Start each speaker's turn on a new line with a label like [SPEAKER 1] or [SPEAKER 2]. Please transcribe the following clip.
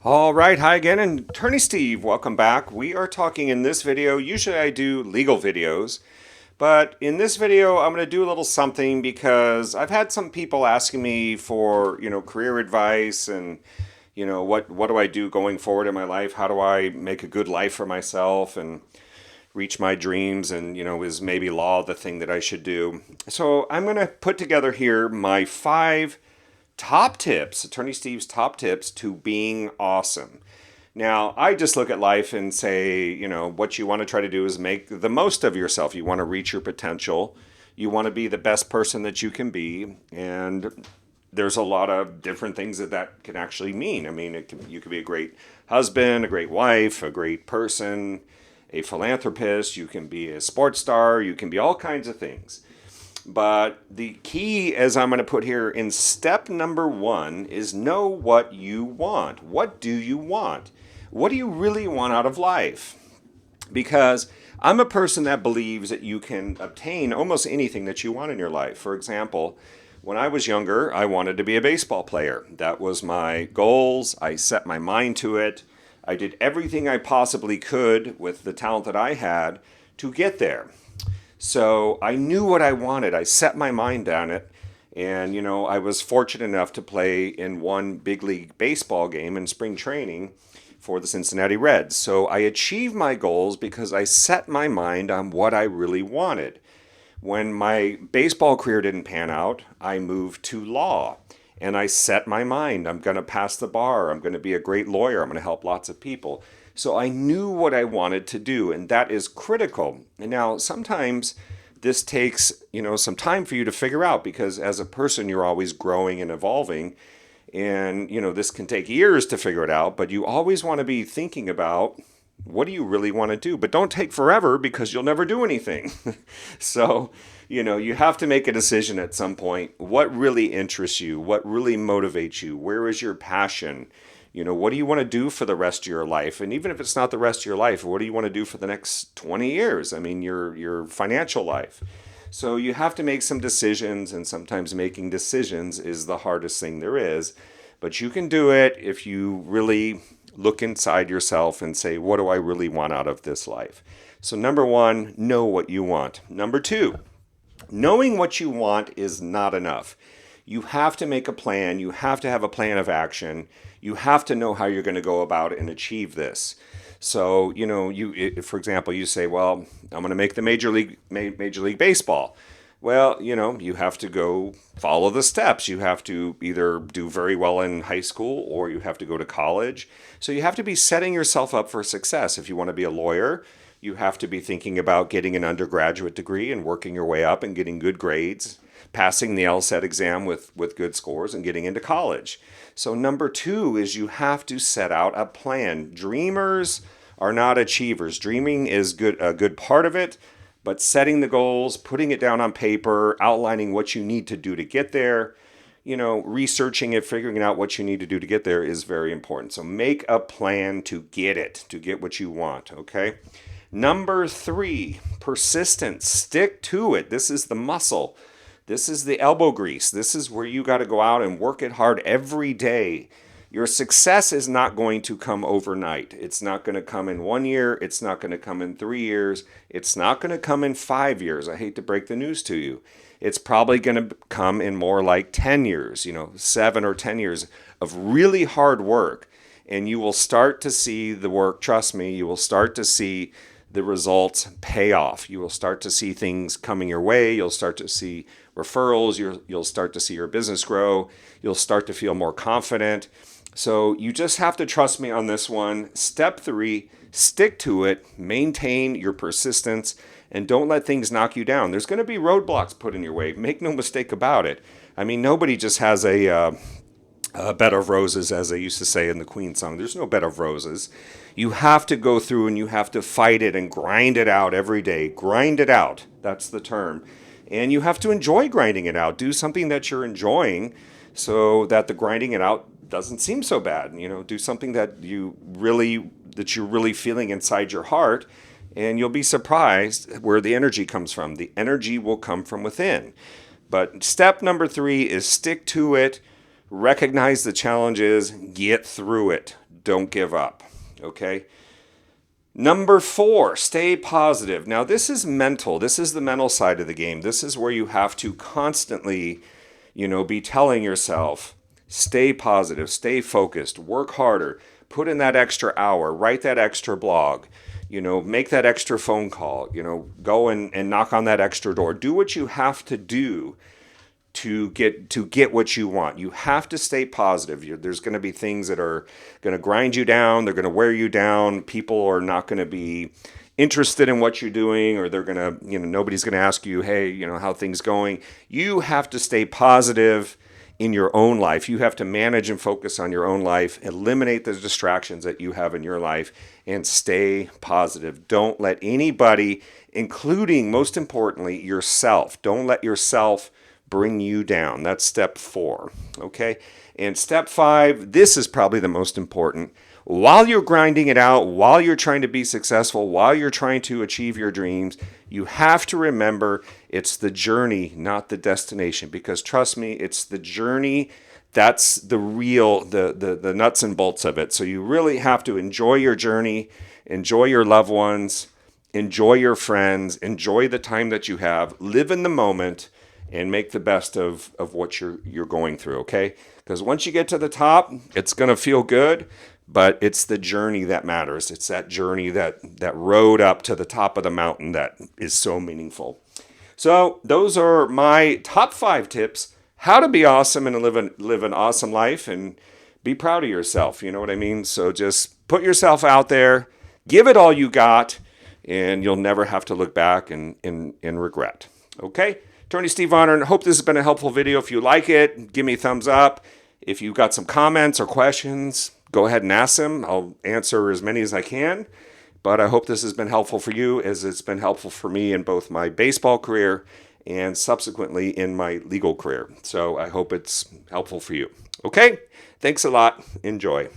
[SPEAKER 1] All right, hi again, and Attorney Steve, welcome back. We are talking in this video. Usually I do legal videos, but in this video I'm going to do a little something because I've had some people asking me for, career advice and, what do I do going forward in my life? How do I make a good life for myself and reach my dreams? And, is maybe law the thing that I should do? So I'm going to put together here my 5 top tips, Attorney Steve's top tips to being awesome. Now, I just look at life and say, what you want to try to do is make the most of yourself. You want to reach your potential. You want to be the best person that you can be. And there's a lot of different things that can actually mean. I mean, you could be a great husband, a great wife, a great person, a philanthropist. You can be a sports star. You can be all kinds of things. But the key, as I'm going to put here in step number 1, is know what you want. What do you want? What do you really want out of life? Because I'm a person that believes that you can obtain almost anything that you want in your life. For example, when I was younger, I wanted to be a baseball player. That was my goals. I set my mind to it. I did everything I possibly could with the talent that I had to get there. So I knew what I wanted. I set my mind on it. And, I was fortunate enough to play in one big league baseball game in spring training for the Cincinnati Reds. So I achieved my goals because I set my mind on what I really wanted. When my baseball career didn't pan out, I moved to law. And I set my mind. I'm going to pass the bar. I'm going to be a great lawyer. I'm going to help lots of people. So I knew what I wanted to do, and that is critical. And now sometimes this takes, some time for you to figure out because as a person you're always growing and evolving. And, this can take years to figure it out, but you always want to be thinking about what do you really want to do? But don't take forever because you'll never do anything. So, you have to make a decision at some point. What really interests you? What really motivates you? Where is your passion? What do you want to do for the rest of your life? And even if it's not the rest of your life, what do you want to do for the next 20 years? I mean, your financial life. So you have to make some decisions, and sometimes making decisions is the hardest thing there is. But you can do it if you really look inside yourself and say, what do I really want out of this life? So number 1, know what you want. Number 2, knowing what you want is not enough. You have to make a plan. You have to have a plan of action. You have to know how you're going to go about it and achieve this. So, for example, you say, well, I'm going to make the Major League Baseball. Well, you have to go follow the steps. You have to either do very well in high school or you have to go to college. So you have to be setting yourself up for success. If you want to be a lawyer, you have to be thinking about getting an undergraduate degree and working your way up and getting good grades, passing the LSAT exam with good scores and getting into college. So number 2 is you have to set out a plan. Dreamers are not achievers. Dreaming is a good part of it, but setting the goals, putting it down on paper, outlining what you need to do to get there, researching it, figuring out what you need to do to get there is very important. So make a plan to get what you want, okay? Number 3, persistence. Stick to it. This is the muscle. This is the elbow grease. This is where you got to go out and work it hard every day. Your success is not going to come overnight. It's not going to come in 1 year. It's not going to come in 3 years. It's not going to come in 5 years. I hate to break the news to you. It's probably going to come in more like 10 years, 7 or 10 years of really hard work. And you will start to see the work, trust me, you will start to see the results pay off. You will start to see things coming your way. You'll start to see referrals. You'll start to see your business grow. You'll start to feel more confident. So you just have to trust me on this one. Step 3, stick to it, maintain your persistence, and don't let things knock you down. There's going to be roadblocks put in your way. Make no mistake about it. I mean, nobody just has a bed of roses, as they used to say in the Queen song. There's no bed of roses. You have to go through and you have to fight it and grind it out every day. Grind it out. That's the term. And you have to enjoy grinding it out. Do something that you're enjoying so that the grinding it out doesn't seem so bad. Do something that you're really feeling inside your heart, and you'll be surprised where the energy comes from. The energy will come from within. But step number 3 is stick to it, recognize the challenges, get through it. don't give up. Okay? Number 4, stay positive. Now, this is mental. This is the mental side of the game. This is where you have to constantly, be telling yourself, stay positive, stay focused, work harder, put in that extra hour, write that extra blog, make that extra phone call, go and knock on that extra door. Do what you have to do to get what you want. You have to stay positive. There's going to be things that are going to grind you down. They're going to wear you down. People are not going to be interested in what you're doing, or they're going to, nobody's going to ask you, hey, how things going. You have to stay positive in your own life. You have to manage and focus on your own life, eliminate the distractions that you have in your life, and stay positive. Don't let anybody, including, most importantly, yourself, don't let yourself bring you down. That's step 4, okay? And step 5, this is probably the most important. While you're grinding it out, while you're trying to be successful, while you're trying to achieve your dreams, you have to remember it's the journey, not the destination. Because trust me, it's the journey that's the real, the nuts and bolts of it. So you really have to enjoy your journey, enjoy your loved ones, enjoy your friends, enjoy the time that you have, live in the moment, and make the best of what you're going through, okay? Because once you get to the top, it's going to feel good, but it's the journey that matters. It's that journey, that road up to the top of the mountain that is so meaningful. So those are my top 5 tips, how to be awesome and live an awesome life and be proud of yourself, you know what I mean? So just put yourself out there, give it all you got, and you'll never have to look back and regret, okay? Attorney Steve Vondran, hope this has been a helpful video. If you like it, give me a thumbs up. If you've got some comments or questions, go ahead and ask them. I'll answer as many as I can. But I hope this has been helpful for you, as it's been helpful for me in both my baseball career and subsequently in my legal career. So I hope it's helpful for you. Okay? Thanks a lot. Enjoy.